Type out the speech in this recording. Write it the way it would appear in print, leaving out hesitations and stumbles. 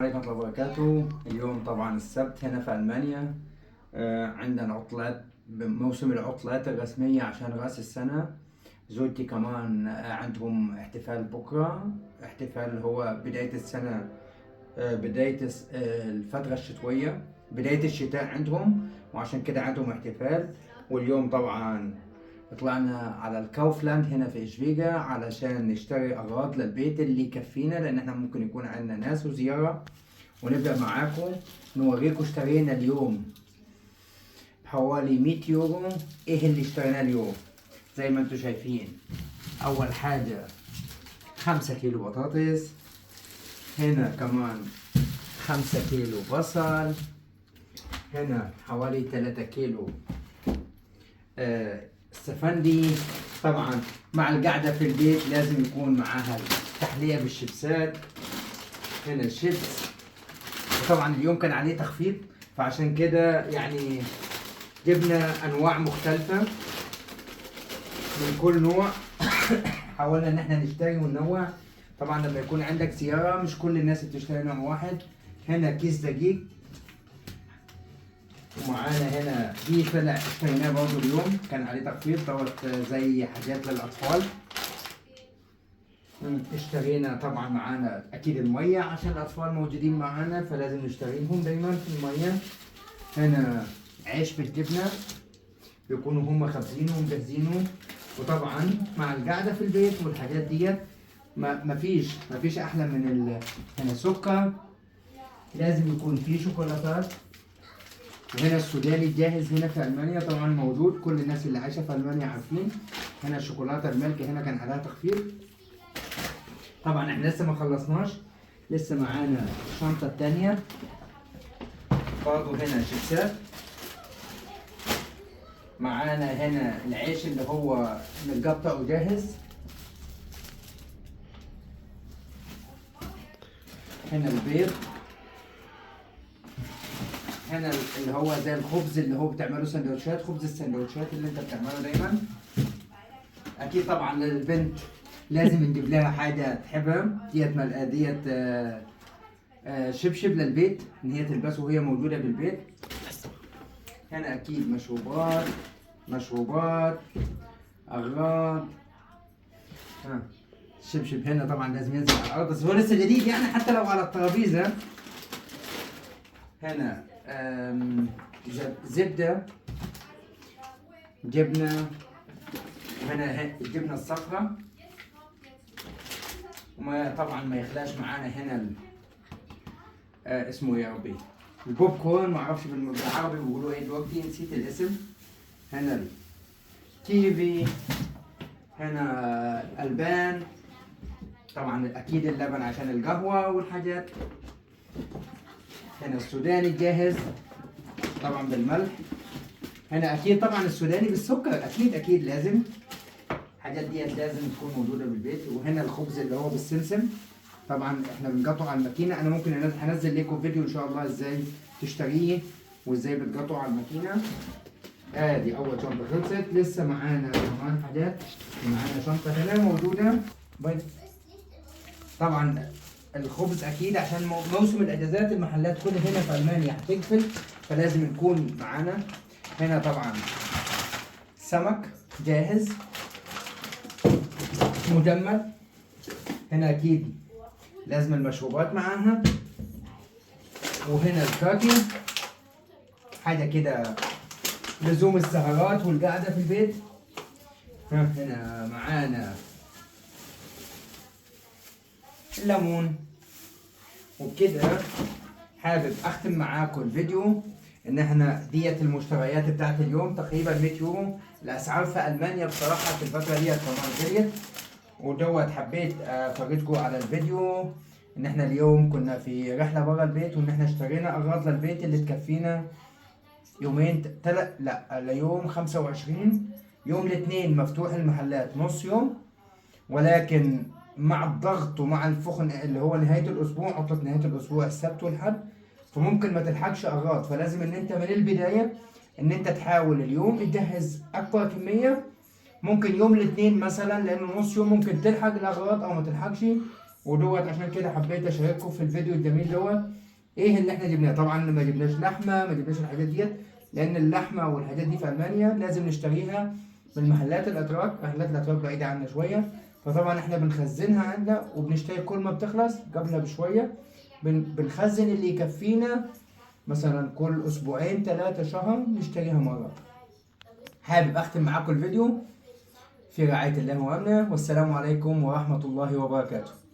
عليكم ورحمة الله وبركاته. اليوم طبعا السبت هنا في ألمانيا. عندنا عطلات، موسم العطلات الرسمية عشان رأس السنة. زوجتي كمان عندهم احتفال بكرة، احتفال هو بداية السنة، بداية الفترة الشتوية، بداية الشتاء عندهم، وعشان كده عندهم احتفال. واليوم طبعا طلعنا على الكاوفلاند هنا في إشبيجا علشان نشتري أغراض للبيت اللي يكفينا، لأن احنا ممكن يكون عندنا ناس وزيارة. ونبدأ معاكم نوريكم اشترينا اليوم بحوالي 100 يورو. ايه اللي اشتريناه اليوم؟ زي ما انتم شايفين، أول حاجة 5 كيلو بطاطس، هنا كمان 5 كيلو بصل، هنا حوالي 3 كيلو استفندي. طبعا مع القعدة في البيت لازم يكون معاها التحلية بالشيبسات. هنا شيبس، وطبعا اليوم كان عليه تخفيض، فعشان كده يعني جبنا أنواع مختلفة من كل نوع. حاولنا إن احنا نشتري وننوع. طبعا لما يكون عندك زيارة مش كل الناس بتشتري نوع واحد. هنا كيس دقيق، ومعانا هنا دي طلع اشتريناه برضه اليوم كان عليه تخفيض دوت، زي حاجات للأطفال. اشترينا طبعا معانا أكيد المية عشان الأطفال موجودين معانا، فلازم نشتريهم دايما في المية. هنا عيش بالجبنة بيكونوا هم خابزينه ومجهزينه. وطبعا مع القعدة في البيت والحاجات ديت ما فيش أحلى من هنا سكر، لازم يكون فيه شوكولاتات. وهنا السوداني جاهز هنا في ألمانيا طبعا موجود، كل الناس اللي عايشة في ألمانيا عارفين. هنا الشوكولاتة الملك هنا كان عليها تخفيض. طبعا احنا لسه ما خلصناش، لسه معانا الشنطة التانية برضه. هنا شيبسات، معانا هنا العيش اللي هو متقطع وجاهز. هنا البيض، هنا اللي هو زي الخبز اللي هو بتعمله سندوتشات، خبز السندوتشات اللي انت بتعمله دايما. اكيد طبعا للبنت لازم نجيب لها حاجه تحبها، ديت شبشب للبيت ان هي تلبسه وهي موجوده بالبيت. هنا اكيد مشروبات اغراض. الشبشب هنا طبعا لازم ينزل على الارض، بس هو لسه جديد يعني حتى لو على الترابيزه. هنا زبده، جبنه، وهنا الجبنه الصفراء. وما طبعا ما يخلاش معانا هنا اسمه يا ربي البوب كورن، ما اعرفش بالعربي بيقولوا ايه دلوقتي، نسيت الاسم. هنا الكيفي، هنا البان، طبعا اكيد اللبن عشان القهوه والحاجات. هنا السوداني جاهز طبعا بالملح. هنا اكيد طبعا السوداني بالسكر، اكيد لازم الحاجات ديت لازم تكون موجوده بالبيت. وهنا الخبز اللي هو بالسمسم، طبعا احنا بنقطعه على الماكينه. انا ممكن هنزل لكم فيديو ان شاء الله ازاي تشتريه وازاي بتقطعه على الماكينه. ادي اول شنطه خلصت، لسه معانا كمان حاجات. معانا شنطه هنا موجوده طبعا الخبز اكيد عشان موسم الاجازات المحلات كلها هنا في المانيا هتقفل، فلازم نكون معانا. هنا طبعا سمك جاهز مجمد. هنا اكيد لازم المشروبات معاها. وهنا الكاكي، حاجه كده لزوم السهرات والقعده في البيت. هنا معانا الليمون. وبكده حابب اختم معاكم الفيديو ان احنا ديت المشتريات بتاعت اليوم تقريبا 100 يورو. الاسعار في المانيا بصراحه في الفتره ديت كمان غليت. ودوت حبيت افرجكم على الفيديو ان احنا اليوم كنا في رحله بره البيت، وان احنا اشترينا اغراض للبيت اللي تكفينا يومين ليوم 25. يوم الاثنين مفتوح المحلات نص يوم، ولكن مع الضغط ومع الفخن اللي هو نهاية الأسبوع، عطلة نهاية الأسبوع السبت والحد، فممكن ما تلحقش أغراض. فلازم إن أنت من البداية إن أنت تحاول اليوم تجهز أكبر كمية. ممكن يوم الاثنين مثلا، لأنه نص يوم ممكن تلحق الأغراض أو ما تلحقش. ودوت عشان كده حبيت اشارككم في الفيديو الجميل دوت. ايه اللي احنا جبناه؟ طبعا ما جبناش لحمه، ما جبناش الحاجات ديت، لان اللحمه والحاجات دي في المانيا لازم نشتريها من محلات الاتراك. محلات الاتراك بعيده عنا شويه، فطبعا احنا بنخزنها عندنا وبنشتري كل ما بتخلص قبلها بشويه. بنخزن اللي يكفينا مثلا كل اسبوعين 3 شهر نشتريها مره. حابب اختم معاكم الفيديو في رعايه الله وامنه، والسلام عليكم ورحمه الله وبركاته.